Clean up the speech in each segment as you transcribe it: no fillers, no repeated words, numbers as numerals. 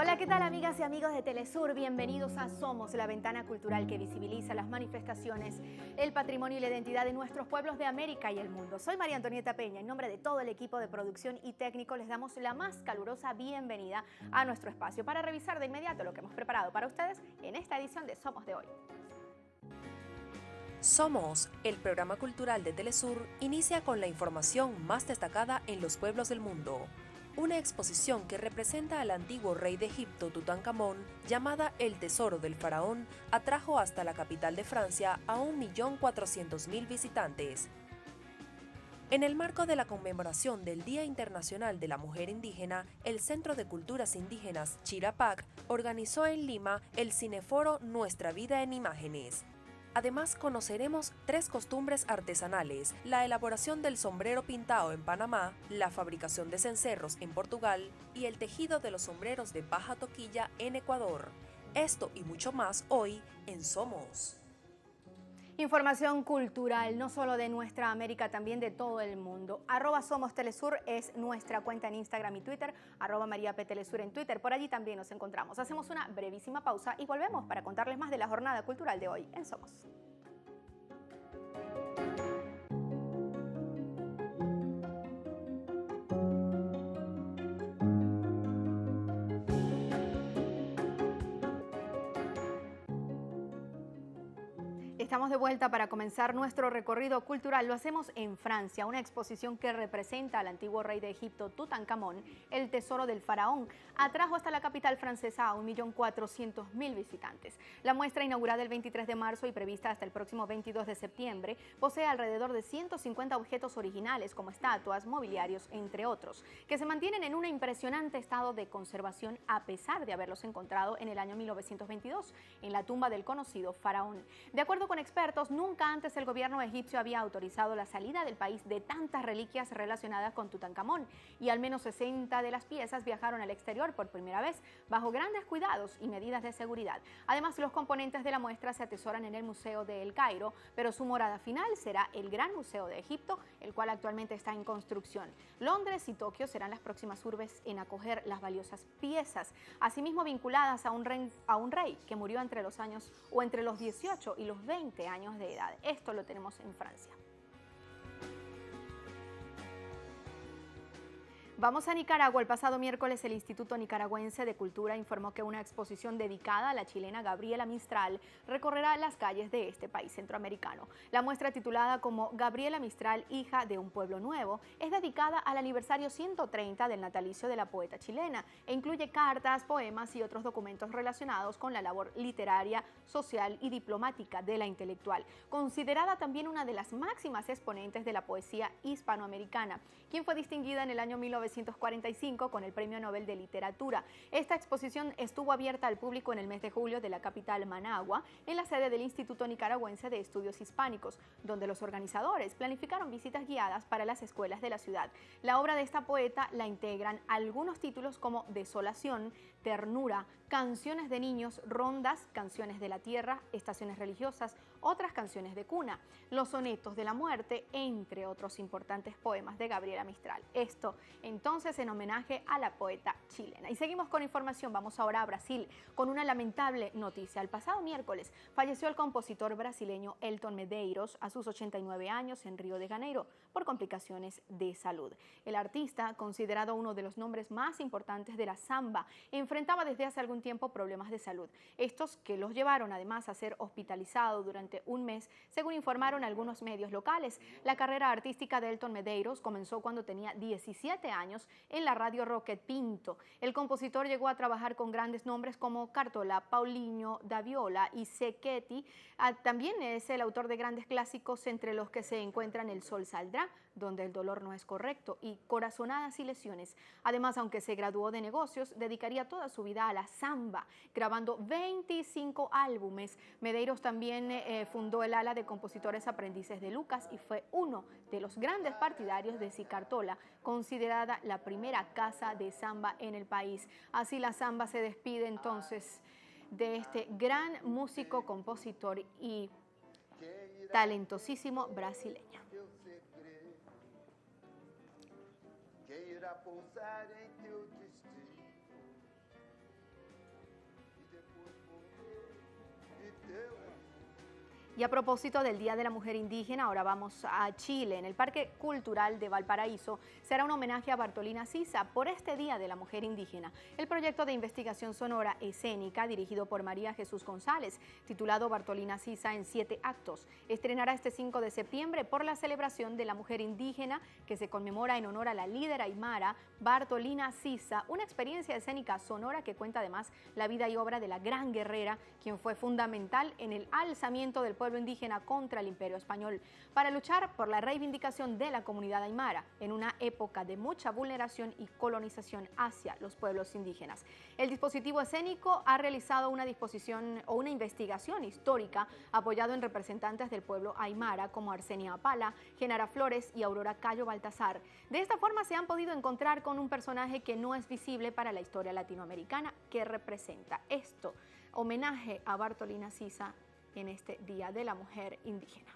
Hola, ¿qué tal amigas y amigos de Telesur? Bienvenidos a Somos, la ventana cultural que visibiliza las manifestaciones, el patrimonio y la identidad de nuestros pueblos de América y el mundo. Soy María Antonieta Peña. En nombre de todo el equipo de producción y técnico les damos la más calurosa bienvenida a nuestro espacio para revisar de inmediato lo que hemos preparado para ustedes en esta edición de Somos de hoy. Somos, el programa cultural de Telesur, inicia con la información más destacada en los pueblos del mundo. Una exposición que representa al antiguo rey de Egipto, Tutankamón, llamada El Tesoro del Faraón, atrajo hasta la capital de Francia a 1.400.000 visitantes. En el marco de la conmemoración del Día Internacional de la Mujer Indígena, el Centro de Culturas Indígenas Chirapac organizó en Lima el cineforo Nuestra Vida en Imágenes. Además, conoceremos 3 costumbres artesanales: la elaboración del sombrero pintado en Panamá, la fabricación de cencerros en Portugal y el tejido de los sombreros de paja toquilla en Ecuador. Esto y mucho más hoy en Somos. Información cultural, no solo de nuestra América, también de todo el mundo. @SomosTelesur es nuestra cuenta en Instagram y Twitter, @MariaPTelesur en Twitter. Por allí también nos encontramos. Hacemos una brevísima pausa y volvemos para contarles más de la jornada cultural de hoy en Somos. Estamos de vuelta para comenzar nuestro recorrido cultural. Lo hacemos en Francia, una exposición que representa al antiguo rey de Egipto, Tutankamón, el tesoro del faraón, atrajo hasta la capital francesa a 1.400.000 visitantes. La muestra, inaugurada el 23 de marzo y prevista hasta el próximo 22 de septiembre, posee alrededor de 150 objetos originales como estatuas, mobiliarios, entre otros, que se mantienen en un impresionante estado de conservación a pesar de haberlos encontrado en el año 1922 en la tumba del conocido faraón. De acuerdo con expertos, nunca antes el gobierno egipcio había autorizado la salida del país de tantas reliquias relacionadas con Tutankamón, y al menos 60 de las piezas viajaron al exterior por primera vez bajo grandes cuidados y medidas de seguridad. Además, los componentes de la muestra se atesoran en el Museo de El Cairo, pero su morada final será el Gran Museo de Egipto, el cual actualmente está en construcción. Londres y Tokio serán las próximas urbes en acoger las valiosas piezas, asimismo vinculadas a un rey que murió entre los 18 y los 20 años de edad. Esto lo tenemos en Francia. Vamos a Nicaragua. El pasado miércoles el Instituto Nicaragüense de Cultura informó que una exposición dedicada a la chilena Gabriela Mistral recorrerá las calles de este país centroamericano. La muestra, titulada como Gabriela Mistral, hija de un pueblo nuevo, es dedicada al aniversario 130 del natalicio de la poeta chilena e incluye cartas, poemas y otros documentos relacionados con la labor literaria, social y diplomática de la intelectual, considerada también una de las máximas exponentes de la poesía hispanoamericana, quien fue distinguida en el año 1945 con el Premio Nobel de Literatura. Esta exposición estuvo abierta al público en el mes de julio de la capital Managua, en la sede del Instituto Nicaragüense de Estudios Hispánicos, donde los organizadores planificaron visitas guiadas para las escuelas de la ciudad. La obra de esta poeta la integran algunos títulos como Desolación, Ternura, Canciones de niños, Rondas, Canciones de la tierra, Estaciones religiosas, otras canciones de cuna, Los sonetos de la muerte, entre otros importantes poemas de Gabriela Mistral. Esto entonces en homenaje a la poeta chilena. Y seguimos con información. Vamos ahora a Brasil con una lamentable noticia. El pasado miércoles falleció el compositor brasileño Elton Medeiros a sus 89 años en Río de Janeiro por complicaciones de salud. El artista, considerado uno de los nombres más importantes de la samba, enfrentaba desde hace algún tiempo problemas de salud. Estos que los llevaron además a ser hospitalizado durante un mes, según informaron algunos medios locales. La carrera artística de Elton Medeiros comenzó cuando tenía 17 años en la radio Rocket Pinto. El compositor llegó a trabajar con grandes nombres como Cartola, Paulinho da Viola y Seketi. También es el autor de grandes clásicos, entre los que se encuentran El sol saldrá, Donde el dolor no es correcto, y Corazonadas y lesiones. Además, aunque se graduó de negocios, dedicaría toda su vida a la samba, grabando 25 álbumes. Medeiros también fundó el ala de compositores aprendices de Lucas y fue uno de los grandes partidarios de Cicartola, considerada la primera casa de samba en el país. Así la samba se despide entonces de este gran músico, compositor y talentosísimo brasileño. Y a propósito del Día de la Mujer Indígena, ahora vamos a Chile. En el Parque Cultural de Valparaíso será un homenaje a Bartolina Sisa por este Día de la Mujer Indígena. El proyecto de investigación sonora escénica, dirigido por María Jesús González, titulado Bartolina Sisa en 7 actos, estrenará este 5 de septiembre por la celebración de la mujer indígena que se conmemora en honor a la líder aymara Bartolina Sisa, una experiencia escénica sonora que cuenta además la vida y obra de la gran guerrera, quien fue fundamental en el alzamiento del pueblo indígena contra el Imperio Español, para luchar por la reivindicación de la comunidad aymara en una época de mucha vulneración y colonización hacia los pueblos indígenas. El dispositivo escénico ha realizado una disposición o una investigación histórica apoyado en representantes del pueblo aymara como Arsenia Apala, Genara Flores y Aurora Cayo Baltazar. De esta forma se han podido encontrar con un personaje que no es visible para la historia latinoamericana, que representa esto, homenaje a Bartolina Sisa en este Día de la Mujer Indígena.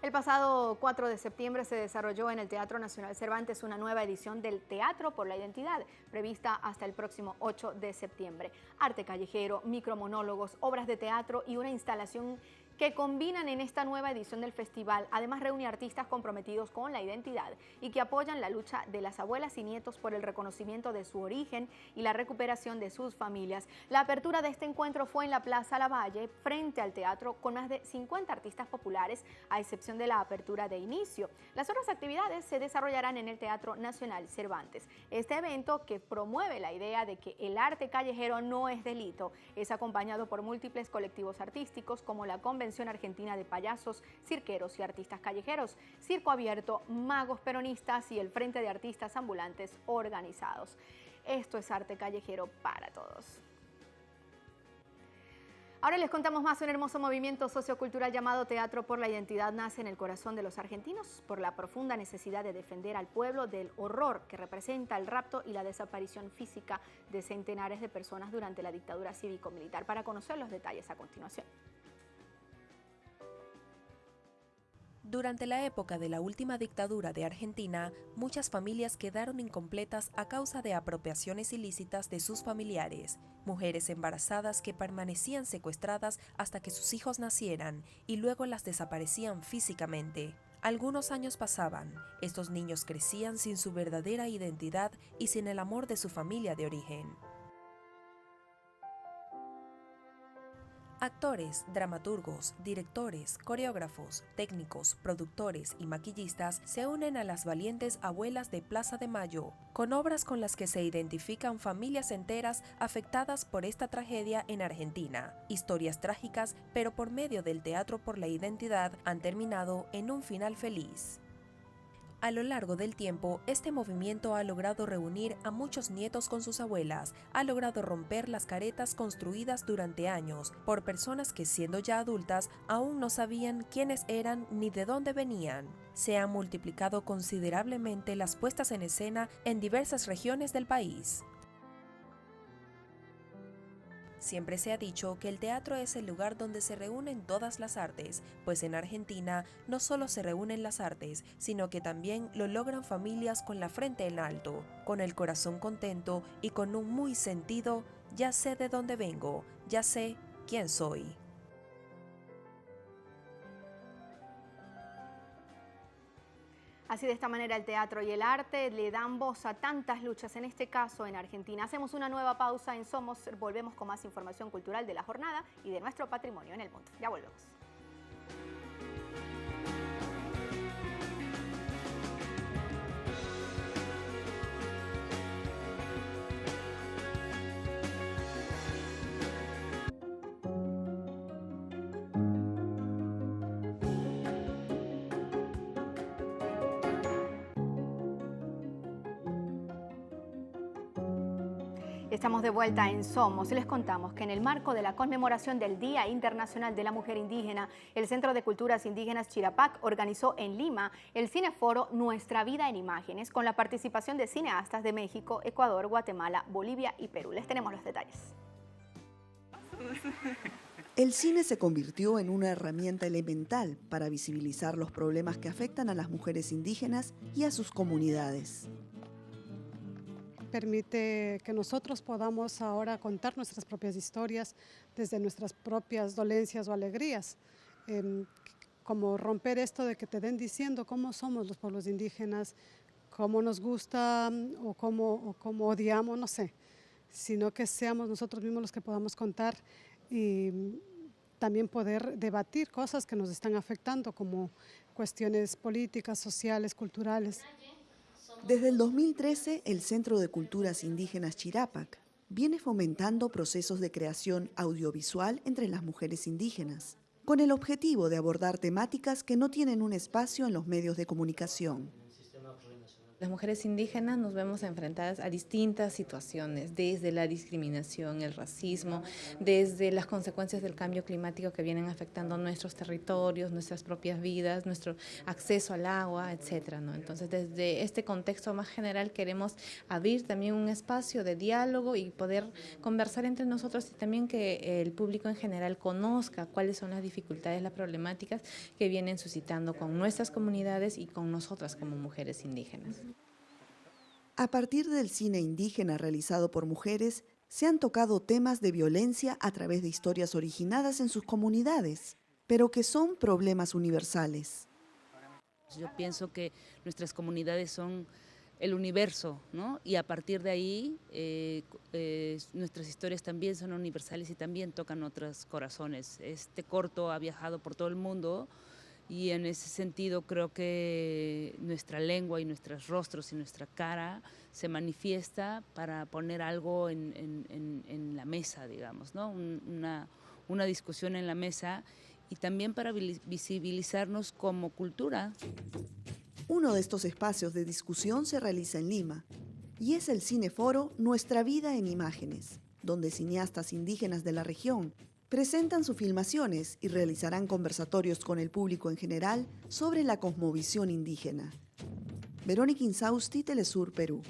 El pasado 4 de septiembre se desarrolló en el Teatro Nacional Cervantes una nueva edición del Teatro por la Identidad, prevista hasta el próximo 8 de septiembre. Arte callejero, micromonólogos, obras de teatro y una instalación que combinan en esta nueva edición del festival. Además reúne artistas comprometidos con la identidad y que apoyan la lucha de las abuelas y nietos por el reconocimiento de su origen y la recuperación de sus familias. La apertura de este encuentro fue en la Plaza Lavalle, frente al teatro, con más de 50 artistas populares, a excepción de la apertura de inicio. Las otras actividades se desarrollarán en el Teatro Nacional Cervantes. Este evento, que promueve la idea de que el arte callejero no es delito, es acompañado por múltiples colectivos artísticos como la Convención Argentina de Payasos, Cirqueros y Artistas Callejeros, Circo Abierto, Magos Peronistas y el Frente de Artistas Ambulantes Organizados. Esto es arte callejero para todos. Ahora les contamos más. Un hermoso movimiento sociocultural llamado Teatro por la Identidad nace en el corazón de los argentinos por la profunda necesidad de defender al pueblo del horror que representa el rapto y la desaparición física de centenares de personas durante la dictadura cívico-militar. Para conocer los detalles a continuación. Durante la época de la última dictadura de Argentina, muchas familias quedaron incompletas a causa de apropiaciones ilícitas de sus familiares, mujeres embarazadas que permanecían secuestradas hasta que sus hijos nacieran y luego las desaparecían físicamente. Algunos años pasaban, estos niños crecían sin su verdadera identidad y sin el amor de su familia de origen. Actores, dramaturgos, directores, coreógrafos, técnicos, productores y maquillistas se unen a las valientes abuelas de Plaza de Mayo, con obras con las que se identifican familias enteras afectadas por esta tragedia en Argentina. Historias trágicas, pero por medio del Teatro por la Identidad, han terminado en un final feliz. A lo largo del tiempo, este movimiento ha logrado reunir a muchos nietos con sus abuelas, ha logrado romper las caretas construidas durante años por personas que, siendo ya adultas, aún no sabían quiénes eran ni de dónde venían. Se han multiplicado considerablemente las puestas en escena en diversas regiones del país. Siempre se ha dicho que el teatro es el lugar donde se reúnen todas las artes, pues en Argentina no solo se reúnen las artes, sino que también lo logran familias con la frente en alto, con el corazón contento y con un muy sentido, ya sé de dónde vengo, ya sé quién soy. Así, de esta manera, el teatro y el arte le dan voz a tantas luchas, en este caso en Argentina. Hacemos una nueva pausa en Somos, volvemos con más información cultural de la jornada y de nuestro patrimonio en el mundo. Ya volvemos. Estamos de vuelta en Somos y les contamos que en el marco de la conmemoración del Día Internacional de la Mujer Indígena, el Centro de Culturas Indígenas Chirapac organizó en Lima el cineforo Nuestra Vida en Imágenes, con la participación de cineastas de México, Ecuador, Guatemala, Bolivia y Perú. Les tenemos los detalles. El cine se convirtió en una herramienta elemental para visibilizar los problemas que afectan a las mujeres indígenas y a sus comunidades. permite que nosotros podamos ahora contar nuestras propias historias desde nuestras propias dolencias o alegrías. Como romper esto de que te den diciendo cómo somos los pueblos indígenas, cómo nos gusta o cómo odiamos, no sé, sino que seamos nosotros mismos los que podamos contar y también poder debatir cosas que nos están afectando, como cuestiones políticas, sociales, culturales. Desde el 2013, el Centro de Culturas Indígenas Chirapac viene fomentando procesos de creación audiovisual entre las mujeres indígenas, con el objetivo de abordar temáticas que no tienen un espacio en los medios de comunicación. Las mujeres indígenas nos vemos enfrentadas a distintas situaciones, desde la discriminación, el racismo, desde las consecuencias del cambio climático que vienen afectando nuestros territorios, nuestras propias vidas, nuestro acceso al agua, etcétera, ¿no? Entonces, desde este contexto más general queremos abrir también un espacio de diálogo y poder conversar entre nosotros y también que el público en general conozca cuáles son las dificultades, las problemáticas que vienen suscitando con nuestras comunidades y con nosotras como mujeres indígenas. A partir del cine indígena realizado por mujeres, se han tocado temas de violencia a través de historias originadas en sus comunidades, pero que son problemas universales. Yo pienso que nuestras comunidades son el universo, ¿no? Y a partir de ahí nuestras historias también son universales y también tocan otros corazones. Este corto ha viajado por todo el mundo. Y en ese sentido creo que nuestra lengua y nuestros rostros y nuestra cara se manifiesta para poner algo en la mesa, digamos, ¿no? Una discusión en la mesa y también para visibilizarnos como cultura. Uno de estos espacios de discusión se realiza en Lima y es el cineforo Nuestra Vida en Imágenes, donde cineastas indígenas de la región presentan sus filmaciones y realizarán conversatorios con el público en general sobre la cosmovisión indígena. Verónica Insausti, Telesur, Perú.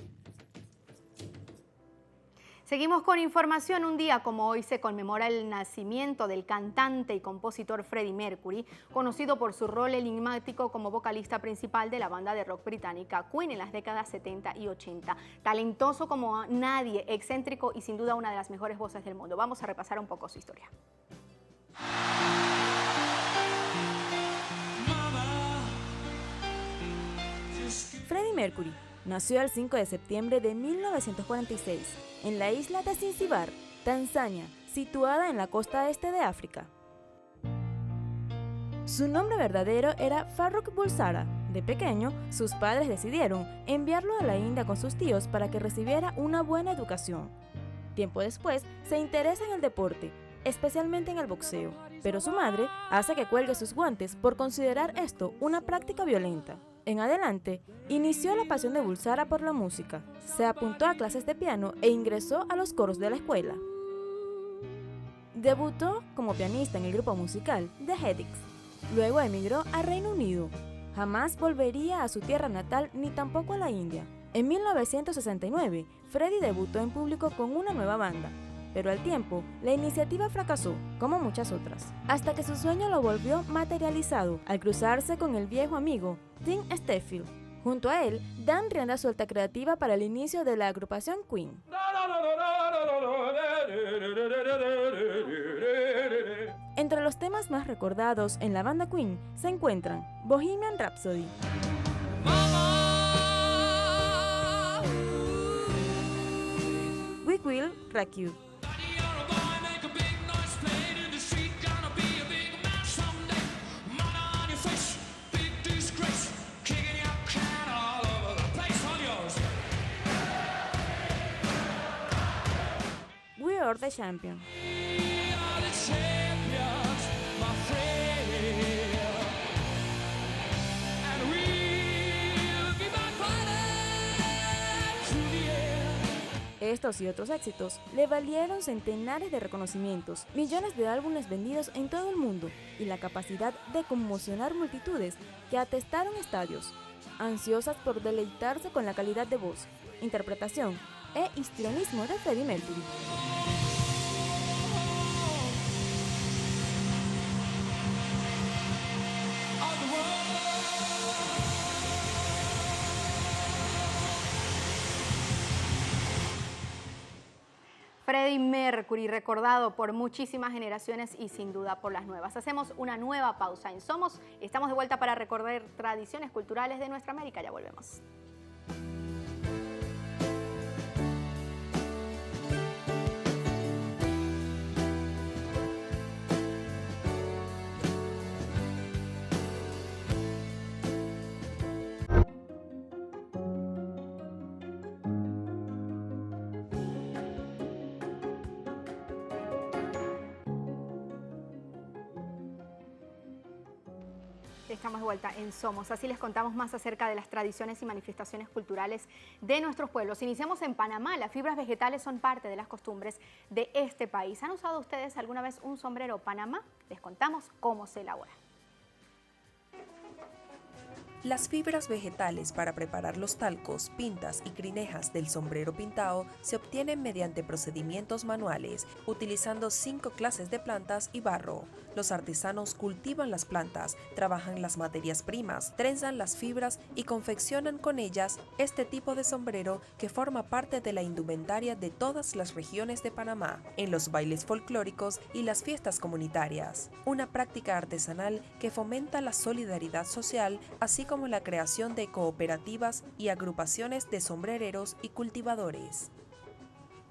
Seguimos con información. Un día como hoy se conmemora el nacimiento del cantante y compositor Freddie Mercury, conocido por su rol enigmático como vocalista principal de la banda de rock británica Queen en las décadas 70 y 80. Talentoso como nadie, excéntrico y sin duda una de las mejores voces del mundo. Vamos a repasar un poco su historia. Freddie Mercury nació el 5 de septiembre de 1946 en la isla de Zanzíbar, Tanzania, situada en la costa este de África. Su nombre verdadero era Farrokh Bulsara. De pequeño, sus padres decidieron enviarlo a la India con sus tíos para que recibiera una buena educación. Tiempo después, se interesa en el deporte, especialmente en el boxeo, pero su madre hace que cuelgue sus guantes por considerar esto una práctica violenta. En adelante, inició la pasión de Bulsara por la música. Se apuntó a clases de piano e ingresó a los coros de la escuela. Debutó como pianista en el grupo musical The Headaches. Luego emigró a Reino Unido. Jamás volvería a su tierra natal ni tampoco a la India. En 1969, Freddie debutó en público con una nueva banda, pero al tiempo, la iniciativa fracasó, como muchas otras, hasta que su sueño lo volvió materializado al cruzarse con el viejo amigo Tim Steffield. Junto a él, dan rienda suelta creativa para el inicio de la agrupación Queen. Entre los temas más recordados en la banda Queen se encuentran Bohemian Rhapsody, We Will Rock You, We Are the Champion. Estos y otros éxitos le valieron centenares de reconocimientos, millones de álbumes vendidos en todo el mundo y la capacidad de conmocionar multitudes que atestaron estadios, ansiosas por deleitarse con la calidad de voz, interpretación e histrionismo de Freddie Mercury. Freddie Mercury, recordado por muchísimas generaciones y sin duda por las nuevas. Hacemos una nueva pausa en Somos. Estamos de vuelta para recorrer tradiciones culturales de nuestra América. Ya volvemos. Estamos de vuelta en Somos, así les contamos más acerca de las tradiciones y manifestaciones culturales de nuestros pueblos. Iniciamos en Panamá. Las fibras vegetales son parte de las costumbres de este país. ¿Han usado ustedes alguna vez un sombrero Panamá? Les contamos cómo se elabora. Las fibras vegetales para preparar los talcos, pintas y crinejas del sombrero pintado se obtienen mediante procedimientos manuales, utilizando 5 clases de plantas y barro. Los artesanos cultivan las plantas, trabajan las materias primas, trenzan las fibras y confeccionan con ellas este tipo de sombrero que forma parte de la indumentaria de todas las regiones de Panamá, en los bailes folclóricos y las fiestas comunitarias. Una práctica artesanal que fomenta la solidaridad social, así como la creación de cooperativas y agrupaciones de sombrereros y cultivadores.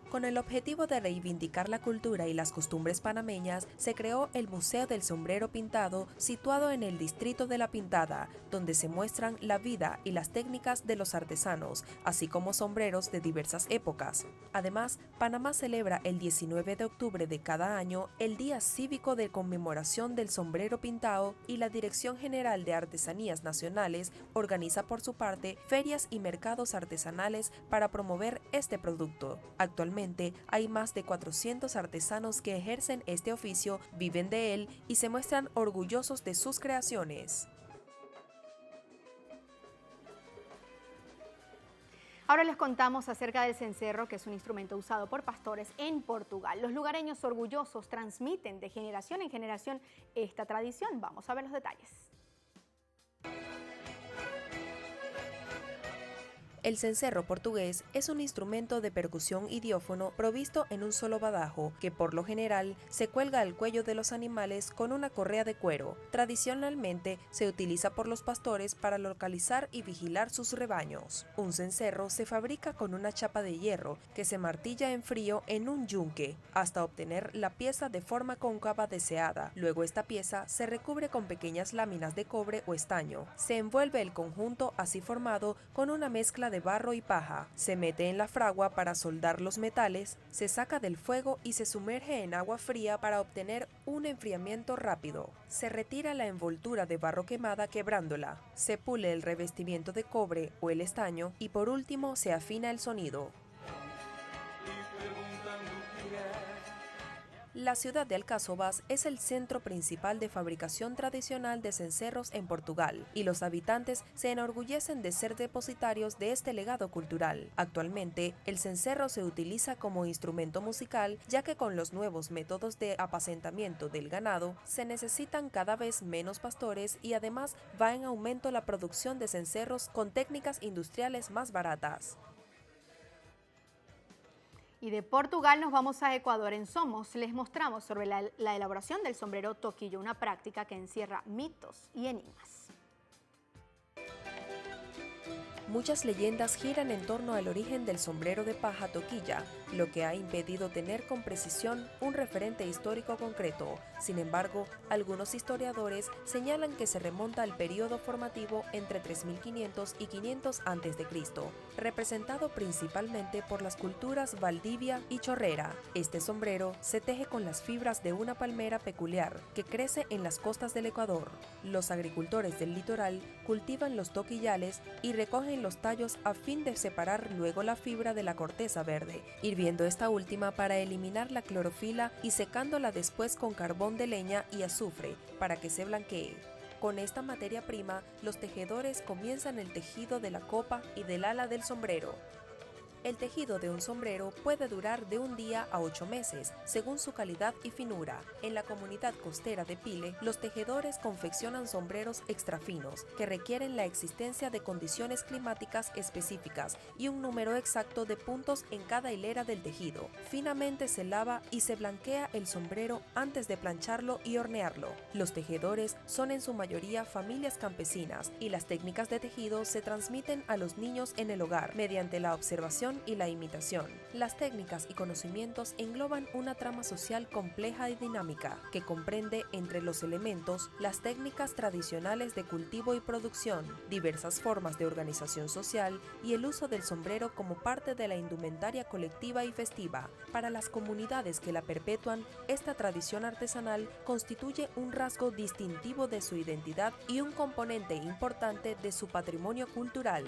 Con el objetivo de reivindicar la cultura y las costumbres panameñas, se creó el Museo del Sombrero Pintado, situado en el distrito de La Pintada, donde se muestran la vida y las técnicas de los artesanos, así como sombreros de diversas épocas. Además, Panamá celebra el 19 de octubre de cada año el Día Cívico de Conmemoración del Sombrero Pintado, y la Dirección General de Artesanías Nacionales organiza por su parte ferias y mercados artesanales para promover este producto. Actualmente hay más de 400 artesanos que ejercen este oficio, viven de él y se muestran orgullosos de sus creaciones. Ahora les contamos acerca del cencerro, que es un instrumento usado por pastores en Portugal. Los lugareños orgullosos transmiten de generación en generación esta tradición. Vamos a ver los detalles. El cencerro portugués es un instrumento de percusión y diófono provisto en un solo badajo, que por lo general se cuelga al cuello de los animales con una correa de cuero. Tradicionalmente se utiliza por los pastores para localizar y vigilar sus rebaños. Un cencerro se fabrica con una chapa de hierro que se martilla en frío en un yunque hasta obtener la pieza de forma cóncava deseada. Luego esta pieza se recubre con pequeñas láminas de cobre o estaño. Se envuelve el conjunto así formado con una mezcla de barro y paja, se mete en la fragua para soldar los metales, se saca del fuego y se sumerge en agua fría para obtener un enfriamiento rápido. Se retira la envoltura de barro quemada quebrándola, se pule el revestimiento de cobre o el estaño y por último se afina el sonido. La ciudad de Alcáçovas es el centro principal de fabricación tradicional de cencerros en Portugal, y los habitantes se enorgullecen de ser depositarios de este legado cultural. Actualmente, el cencerro se utiliza como instrumento musical, ya que con los nuevos métodos de apacentamiento del ganado, se necesitan cada vez menos pastores y además va en aumento la producción de cencerros con técnicas industriales más baratas. Y de Portugal nos vamos a Ecuador. En Somos les mostramos sobre la elaboración del sombrero toquillo, una práctica que encierra mitos y enigmas. Muchas leyendas giran en torno al origen del sombrero de paja toquilla, lo que ha impedido tener con precisión un referente histórico concreto. Sin embargo, algunos historiadores señalan que se remonta al periodo formativo entre 3500 y 500 a.C., representado principalmente por las culturas Valdivia y Chorrera. Este sombrero se teje con las fibras de una palmera peculiar que crece en las costas del Ecuador. Los agricultores del litoral cultivan los toquillales y recogen los tallos a fin de separar luego la fibra de la corteza verde, hirviendo esta última para eliminar la clorofila y secándola después con carbón de leña y azufre para que se blanquee. Con esta materia prima, los tejedores comienzan el tejido de la copa y del ala del sombrero. El tejido de un sombrero puede durar de un día a 8 meses, según su calidad y finura. En la comunidad costera de Pile, los tejedores confeccionan sombreros extra finos, que requieren la existencia de condiciones climáticas específicas y un número exacto de puntos en cada hilera del tejido. Finamente se lava y se blanquea el sombrero antes de plancharlo y hornearlo. Los tejedores son en su mayoría familias campesinas y las técnicas de tejido se transmiten a los niños en el hogar mediante la observación y la imitación. Las técnicas y conocimientos engloban una trama social compleja y dinámica que comprende entre los elementos las técnicas tradicionales de cultivo y producción, diversas formas de organización social y el uso del sombrero como parte de la indumentaria colectiva y festiva. Para las comunidades que la perpetúan, esta tradición artesanal constituye un rasgo distintivo de su identidad y un componente importante de su patrimonio cultural.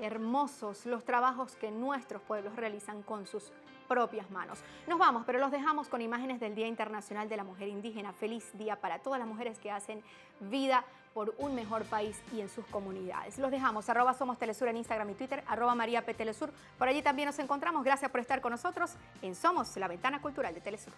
Hermosos los trabajos que nuestros pueblos realizan con sus propias manos. Nos vamos, pero los dejamos con imágenes del Día Internacional de la Mujer Indígena. Feliz día para todas las mujeres que hacen vida por un mejor país y en sus comunidades. Los dejamos, @SomosTelesur en Instagram y Twitter, @MariaPTelesur. Por allí también nos encontramos. Gracias por estar con nosotros en Somos, la ventana cultural de Telesur.